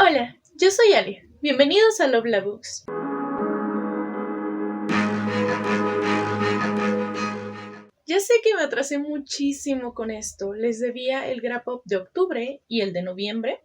Hola, yo soy Ale. Bienvenidos a Lobla Books. Ya sé que me atrasé muchísimo con esto. Les debía el Wrap Up de octubre y el de noviembre.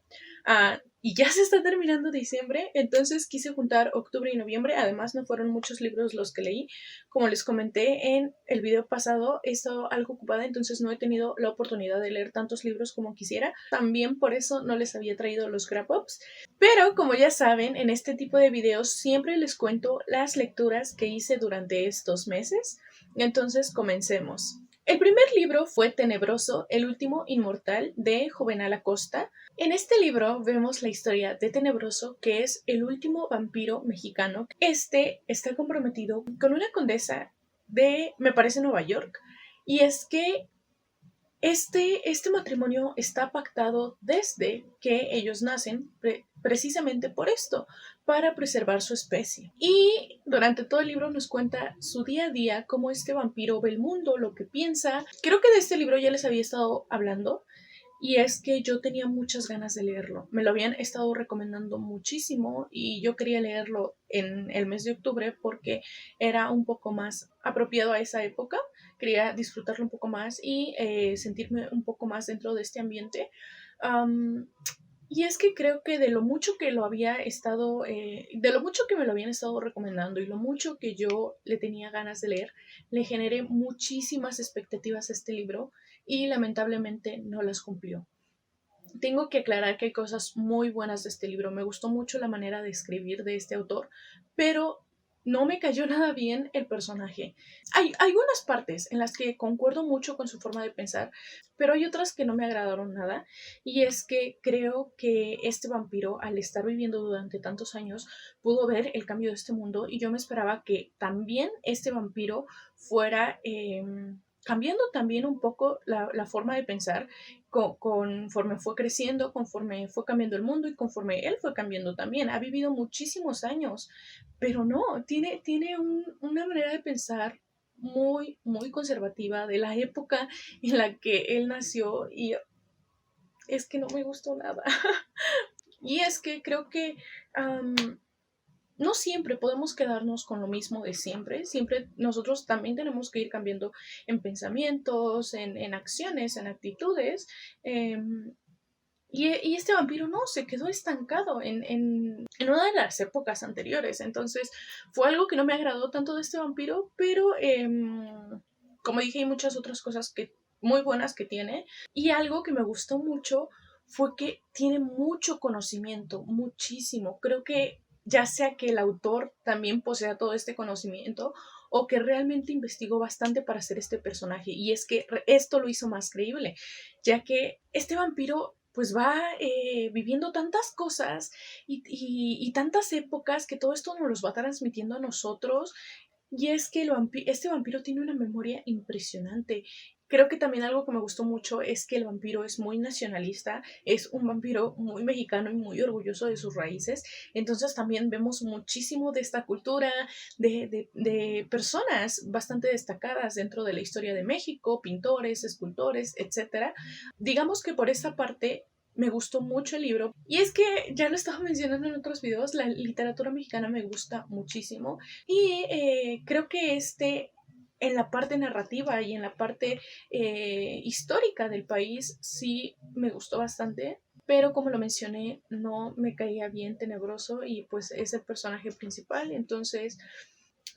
Y ya se está terminando diciembre, entonces quise juntar octubre y noviembre. Además, no fueron muchos libros los que leí. Como les comenté en el video pasado, he estado algo ocupada, entonces no he tenido la oportunidad de leer tantos libros como quisiera. También por eso no les había traído los Wrap Ups. Pero como ya saben, en este tipo de videos siempre les cuento las lecturas que hice durante estos meses. Entonces comencemos. El primer libro fue Tenebroso, el último inmortal de Juvenal Acosta. En este libro vemos la historia de Tenebroso, que es el último vampiro mexicano. Este está comprometido con una condesa de, me parece, Nueva York. Y es que este matrimonio está pactado desde que ellos nacen, precisamente por esto, para preservar su especie. Y durante todo el libro nos cuenta su día a día, cómo este vampiro ve el mundo, lo que piensa. Creo que de este libro ya les había estado hablando. Y es que yo tenía muchas ganas de leerlo. Me lo habían estado recomendando muchísimo y yo quería leerlo en el mes de octubre porque era un poco más apropiado a esa época. Quería disfrutarlo un poco más y sentirme un poco más dentro de este ambiente. Um, y es que creo que de lo mucho que lo había estado, de lo mucho que me lo habían estado recomendando y lo mucho que yo le tenía ganas de leer, le generé muchísimas expectativas a este libro y lamentablemente no las cumplió. Tengo que aclarar que hay cosas muy buenas de este libro. Me gustó mucho la manera de escribir de este autor, pero no me cayó nada bien el personaje. Hay algunas partes en las que concuerdo mucho con su forma de pensar, pero hay otras que no me agradaron nada. Y es que creo que este vampiro, al estar viviendo durante tantos años, pudo ver el cambio de este mundo y yo me esperaba que también este vampiro fuera cambiando también un poco la forma de pensar conforme fue creciendo, conforme fue cambiando el mundo y conforme él fue cambiando también. Ha vivido muchísimos años, pero no, tiene una manera de pensar muy, muy conservativa de la época en la que él nació y es que no me gustó nada. Y es que creo que no siempre podemos quedarnos con lo mismo de siempre. Siempre nosotros también tenemos que ir cambiando en pensamientos, en acciones, en actitudes. Eh, y este vampiro no, se quedó estancado en una de las épocas anteriores. Entonces fue algo que no me agradó tanto de este vampiro, pero como dije, hay muchas otras cosas muy buenas que tiene. Y algo que me gustó mucho fue que tiene mucho conocimiento, muchísimo. Creo que ya sea que el autor también posea todo este conocimiento o que realmente investigó bastante para hacer este personaje. Y es que esto lo hizo más creíble, ya que este vampiro pues va viviendo tantas cosas y tantas épocas que todo esto nos los va transmitiendo a nosotros. Y es que este vampiro tiene una memoria impresionante. Creo que también algo que me gustó mucho es que el vampiro es muy nacionalista, es un vampiro muy mexicano y muy orgulloso de sus raíces. Entonces también vemos muchísimo de esta cultura, de personas bastante destacadas dentro de la historia de México, pintores, escultores, etcétera. Digamos que por esa parte me gustó mucho el libro. Y es que ya lo estaba mencionando en otros videos, la literatura mexicana me gusta muchísimo. Y creo que en la parte narrativa y en la parte histórica del país, sí me gustó bastante. Pero como lo mencioné, no me caía bien Tenebroso y pues es el personaje principal. Entonces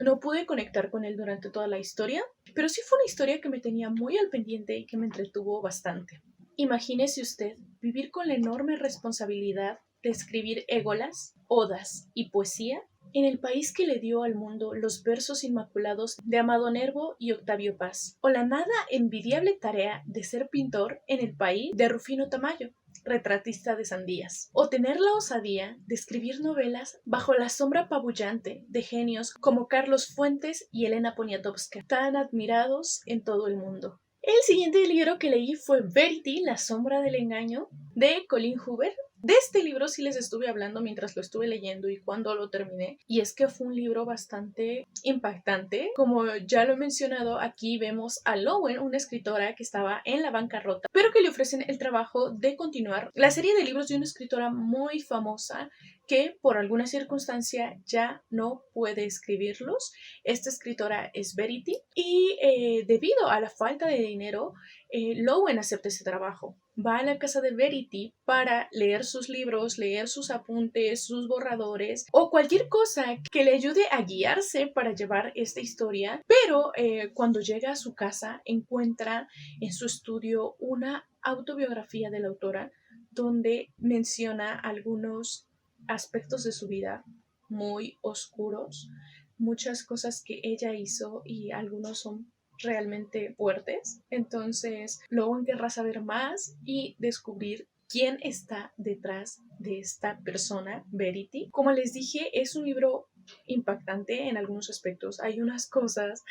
no pude conectar con él durante toda la historia. Pero sí fue una historia que me tenía muy al pendiente y que me entretuvo bastante. Imagínese usted vivir con la enorme responsabilidad de escribir égolas, odas y poesía en el país que le dio al mundo los versos inmaculados de Amado Nervo y Octavio Paz, o la nada envidiable tarea de ser pintor en el país de Rufino Tamayo, retratista de sandías, o tener la osadía de escribir novelas bajo la sombra apabullante de genios como Carlos Fuentes y Elena Poniatowska, tan admirados en todo el mundo. El siguiente libro que leí fue Verity, La sombra del engaño, de Colin Hoover. De este libro sí les estuve hablando mientras lo estuve leyendo y cuando lo terminé, y es que fue un libro bastante impactante. Como ya lo he mencionado, aquí vemos a Lowen, una escritora que estaba en la bancarrota, pero que le ofrecen el trabajo de continuar la serie de libros de una escritora muy famosa que por alguna circunstancia ya no puede escribirlos. Esta escritora es Verity y debido a la falta de dinero, Lowen acepta ese trabajo. Va a la casa de Verity para leer sus libros, leer sus apuntes, sus borradores o cualquier cosa que le ayude a guiarse para llevar esta historia. Pero cuando llega a su casa encuentra en su estudio una autobiografía de la autora donde menciona algunos aspectos de su vida muy oscuros, muchas cosas que ella hizo y algunos son realmente fuertes. Entonces, Lowen querrá saber más y descubrir quién está detrás de esta persona, Verity. Como les dije, es un libro impactante en algunos aspectos. Hay unas cosas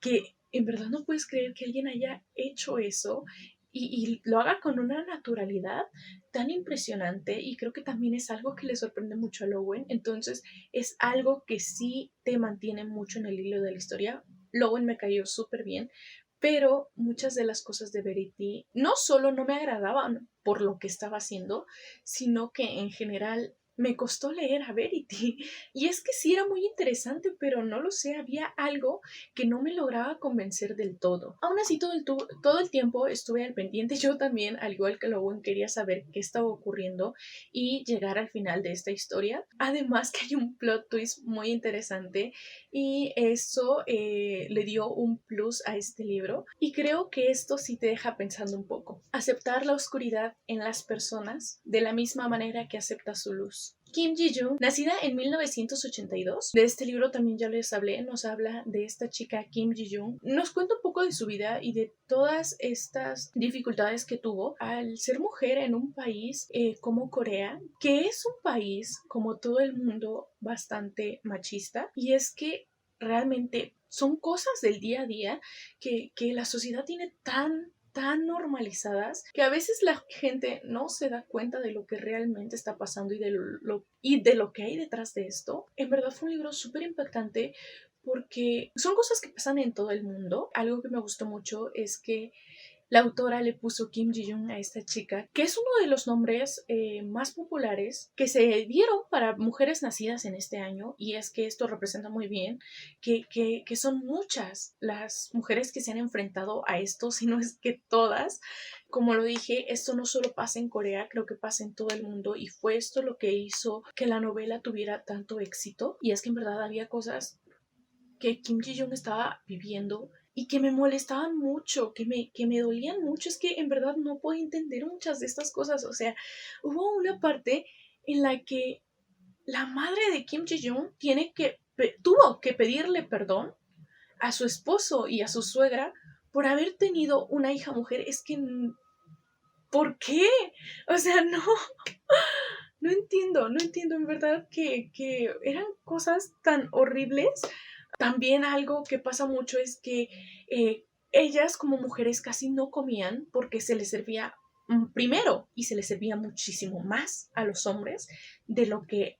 que en verdad no puedes creer que alguien haya hecho eso y lo haga con una naturalidad tan impresionante, y creo que también es algo que le sorprende mucho a Lowen. Entonces es algo que sí te mantiene mucho en el hilo de la historia. Lowen me cayó súper bien, pero muchas de las cosas de Verity no solo no me agradaban por lo que estaba haciendo, sino que en general me costó leer a Verity. Y es que sí era muy interesante, pero no lo sé, había algo que no me lograba convencer del todo. Aún así, todo el tiempo estuve al pendiente. Yo también, al igual que Lowen, quería saber qué estaba ocurriendo y llegar al final de esta historia. Además que hay un plot twist muy interesante y eso le dio un plus a este libro. Y creo que esto sí te deja pensando un poco. Aceptar la oscuridad en las personas de la misma manera que acepta su luz. Kim Ji-yoon, nacida en 1982, de este libro también ya les hablé, nos habla de esta chica Kim Ji-yoon, nos cuenta un poco de su vida y de todas estas dificultades que tuvo al ser mujer en un país como Corea, que es un país, como todo el mundo, bastante machista, y es que realmente son cosas del día a día que la sociedad tiene tan normalizadas que a veces la gente no se da cuenta de lo que realmente está pasando y de lo que hay detrás de esto. En verdad fue un libro súper impactante porque son cosas que pasan en todo el mundo. Algo que me gustó mucho es que la autora le puso Kim Ji-yoon a esta chica, que es uno de los nombres más populares que se dieron para mujeres nacidas en este año, y es que esto representa muy bien que son muchas las mujeres que se han enfrentado a esto, si no es que todas. Como lo dije, esto no solo pasa en Corea, creo que pasa en todo el mundo, y fue esto lo que hizo que la novela tuviera tanto éxito, y es que en verdad había cosas que Kim Ji-yoon estaba viviendo y que me molestaban mucho, que me dolían mucho. Es que en verdad no puedo entender muchas de estas cosas. O sea, hubo una parte en la que la madre de Kim Ji-yoon tuvo que pedirle perdón a su esposo y a su suegra por haber tenido una hija mujer. Es que, ¿por qué? O sea, no entiendo en verdad que eran cosas tan horribles. También algo que pasa mucho es que ellas como mujeres casi no comían porque se les servía primero, y se les servía muchísimo más a los hombres de lo que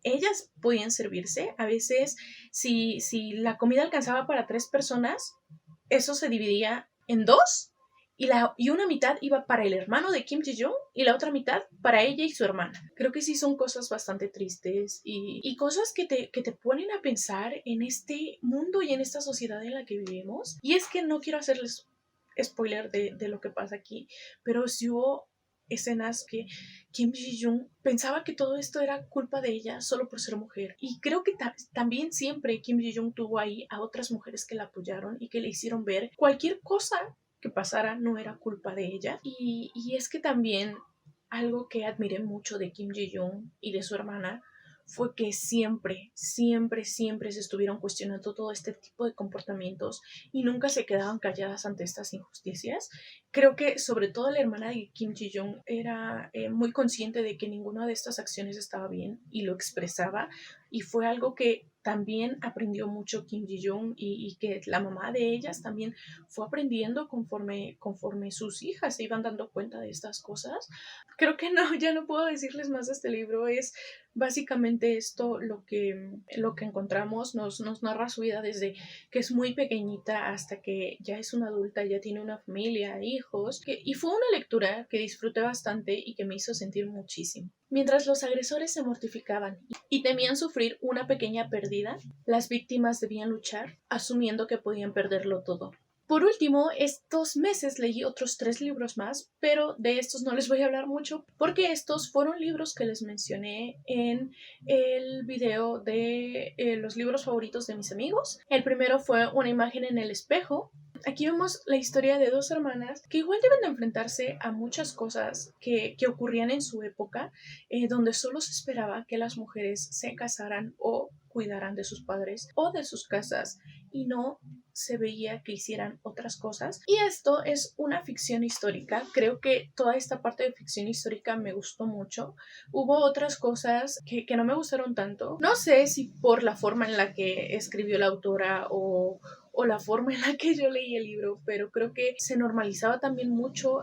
ellas podían servirse. A veces, si la comida alcanzaba para 3 personas, eso se dividía en dos, y una mitad iba para el hermano de Kim Ji-yoon y la otra mitad para ella y su hermana. Creo que sí son cosas bastante tristes y cosas que te ponen a pensar en este mundo y en esta sociedad en la que vivimos. Y es que no quiero hacerles spoiler de lo que pasa aquí, pero sí hubo escenas que Kim Ji-yoon pensaba que todo esto era culpa de ella solo por ser mujer. Y creo que también siempre Kim Ji-yoon tuvo ahí a otras mujeres que la apoyaron y que le hicieron ver cualquier cosa que pasara no era culpa de ella. Y es que también algo que admiré mucho de Kim Ji-yoon y de su hermana fue que siempre se estuvieron cuestionando todo este tipo de comportamientos y nunca se quedaban calladas ante estas injusticias. Creo que sobre todo la hermana de Kim Ji-yoon era muy consciente de que ninguna de estas acciones estaba bien y lo expresaba, y fue algo que también aprendió mucho Kim Ji-young y que la mamá de ellas también fue aprendiendo conforme sus hijas se iban dando cuenta de estas cosas. Creo que no, ya no puedo decirles más de este libro. Es básicamente esto lo que encontramos. Nos narra su vida desde que es muy pequeñita hasta que ya es una adulta, ya tiene una familia, hijos. Y fue una lectura que disfruté bastante y que me hizo sentir muchísimo. Mientras los agresores se mortificaban y temían sufrir una pequeña pérdida, las víctimas debían luchar, asumiendo que podían perderlo todo. Por último, estos meses leí otros 3 libros más, pero de estos no les voy a hablar mucho porque estos fueron libros que les mencioné en el video de los libros favoritos de mis amigos. El primero fue Una imagen en el espejo. Aquí vemos la historia de 2 hermanas que igual deben de enfrentarse a muchas cosas que ocurrían en su época, donde solo se esperaba que las mujeres se casaran o cuidaran de sus padres o de sus casas y no se veía que hicieran otras cosas. Y esto es una ficción histórica. Creo que toda esta parte de ficción histórica me gustó mucho. Hubo otras cosas que no me gustaron tanto. No sé si por la forma en la que escribió la autora o la forma en la que yo leí el libro, pero creo que se normalizaba también mucho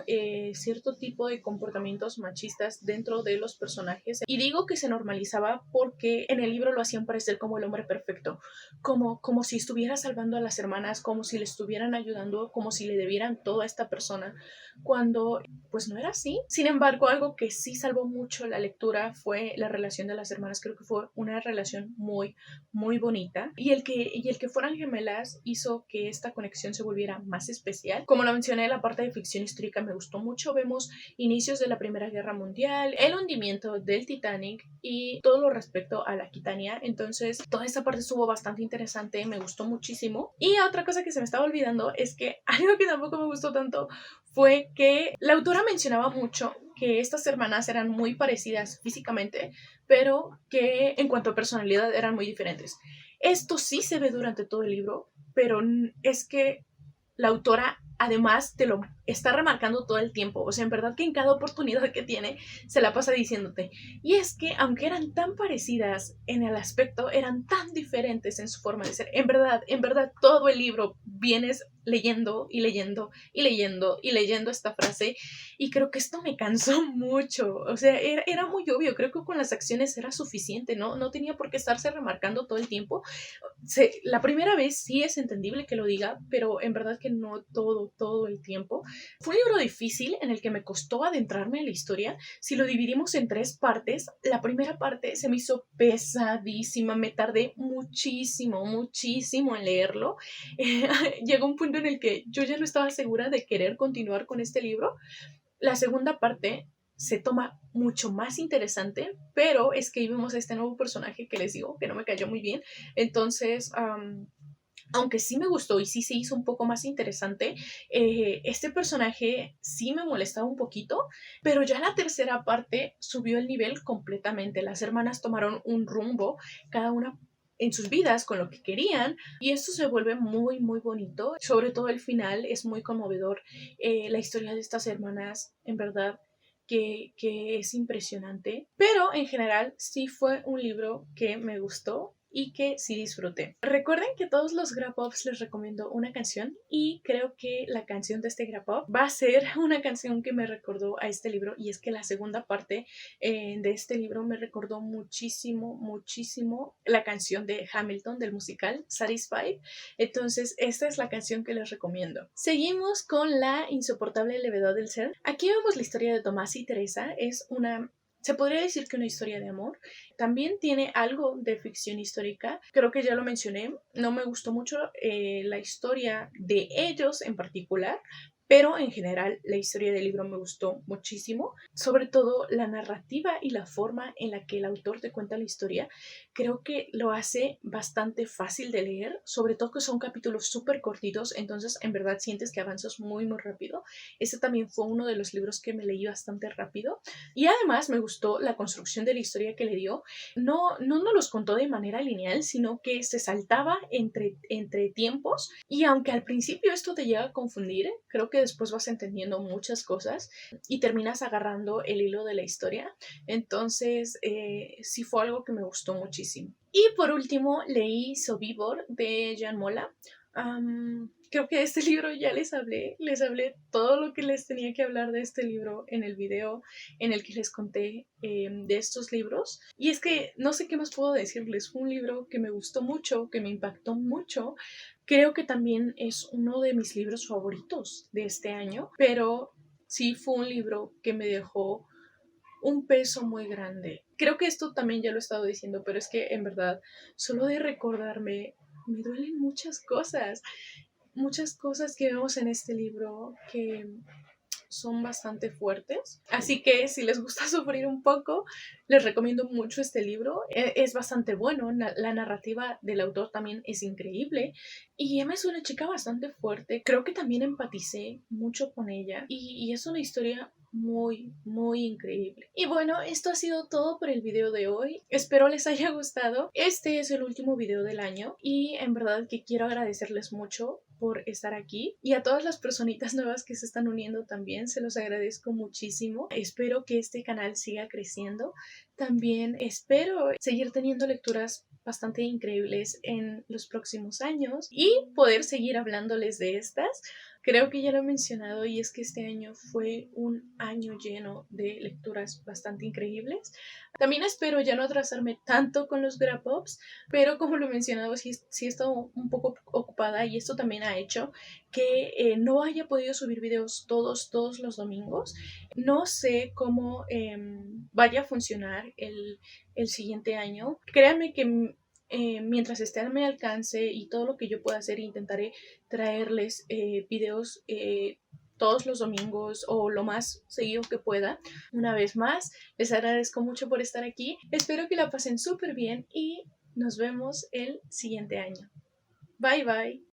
cierto tipo de comportamientos machistas dentro de los personajes. Y digo que se normalizaba porque en el libro lo hacían parecer como el hombre perfecto, como si estuviera salvando a las hermanas, como si le estuvieran ayudando, como si le debieran todo a esta persona, cuando pues no era así. Sin embargo, algo que sí salvó mucho la lectura fue la relación de las hermanas. Creo que fue una relación muy, muy bonita. Y el que fueran gemelas hizo que esta conexión se volviera más especial. Como lo mencioné, la parte de ficción histórica me gustó mucho. Vemos inicios de la Primera Guerra Mundial, el hundimiento del Titanic y todo lo respecto a la Aquitania. Entonces, toda esta parte estuvo bastante interesante, me gustó muchísimo. Y otra cosa que se me estaba olvidando es que algo que tampoco me gustó tanto fue que la autora mencionaba mucho que estas hermanas eran muy parecidas físicamente, pero que en cuanto a personalidad eran muy diferentes. Esto sí se ve durante todo el libro, pero es que la autora además te lo está remarcando todo el tiempo. O sea, en verdad que en cada oportunidad que tiene se la pasa diciéndote. Y es que aunque eran tan parecidas en el aspecto, eran tan diferentes en su forma de ser. En verdad, todo el libro vienes leyendo y leyendo y leyendo y leyendo esta frase y creo que esto me cansó mucho. O sea, era muy obvio. Creo que con las acciones era suficiente, ¿no? No tenía por qué estarse remarcando todo el tiempo. La primera vez sí es entendible que lo diga, pero en verdad que no todo el tiempo. Fue un libro difícil en el que me costó adentrarme en la historia. Si lo dividimos en 3 partes, la primera parte se me hizo pesadísima, me tardé muchísimo en leerlo. Llegó un punto en el que yo ya no estaba segura de querer continuar con este libro. La segunda parte se toma mucho más interesante, pero es que ahí vemos a este nuevo personaje que les digo que no me cayó muy bien. Entonces, aunque sí me gustó y sí se hizo un poco más interesante, este personaje sí me molestaba un poquito, pero ya la tercera parte subió el nivel completamente. Las hermanas tomaron un rumbo, cada una en sus vidas con lo que querían y esto se vuelve muy muy bonito, sobre todo el final es muy conmovedor. La historia de estas hermanas en verdad que es impresionante, pero en general sí fue un libro que me gustó y que sí disfruté. Recuerden que todos los Grap-Ups les recomiendo una canción y creo que la canción de este Grap-Up va a ser una canción que me recordó a este libro y es que la segunda parte de este libro me recordó muchísimo la canción de Hamilton del musical Satisfied. Entonces esta es la canción que les recomiendo. Seguimos con La insoportable levedad del ser. Aquí vemos la historia de Tomás y Teresa. Se podría decir que una historia de amor. También tiene algo de ficción histórica. Creo que ya lo mencioné. No me gustó mucho la historia de ellos en particular, pero en general la historia del libro me gustó muchísimo. Sobre todo la narrativa y la forma en la que el autor te cuenta la historia. Creo que lo hace bastante fácil de leer. Sobre todo que son capítulos súper cortitos. Entonces en verdad sientes que avanzas muy rápido. Este también fue uno de los libros que me leí bastante rápido. Y además me gustó la construcción de la historia que le dio. No nos los contó de manera lineal, sino que se saltaba entre tiempos. Y aunque al principio esto te llega a confundir, creo que que después vas entendiendo muchas cosas y terminas agarrando el hilo de la historia. Entonces, sí fue algo que me gustó muchísimo. Y por último, leí Sobibor de Jan Mola. Creo que de este libro ya les hablé todo lo que les tenía que hablar de este libro en el video en el que les conté de estos libros. Y es que no sé qué más puedo decirles, fue un libro que me gustó mucho, que me impactó mucho. Creo que también es uno de mis libros favoritos de este año, pero sí fue un libro que me dejó un peso muy grande. Creo que esto también ya lo he estado diciendo, pero es que en verdad, solo de recordarme, me duelen muchas cosas que vemos en este libro que son bastante fuertes. Así que si les gusta sufrir un poco, les recomiendo mucho este libro. Es bastante bueno, la narrativa del autor también es increíble y Emma es una chica bastante fuerte. Creo que también empaticé mucho con ella y es una historia muy, muy increíble. Y bueno, esto ha sido todo por el video de hoy. Espero les haya gustado. Este es el último video del año y en verdad que quiero agradecerles mucho por estar aquí y a todas las personitas nuevas que se están uniendo también, se los agradezco muchísimo. Espero que este canal siga creciendo. También espero seguir teniendo lecturas bastante increíbles en los próximos años y poder seguir hablándoles de estas. Creo que ya lo he mencionado y es que este año fue un año lleno de lecturas bastante increíbles. También espero ya no atrasarme tanto con los Grapops, pero como lo he mencionado, sí he estado un poco ocupada y esto también ha hecho que no haya podido subir videos todos los domingos. No sé cómo vaya a funcionar el siguiente año. Créanme que mientras esté a mi alcance y todo lo que yo pueda hacer, intentaré traerles videos todos los domingos o lo más seguido que pueda. Una vez más, les agradezco mucho por estar aquí. Espero que la pasen súper bien y nos vemos el siguiente año. Bye bye.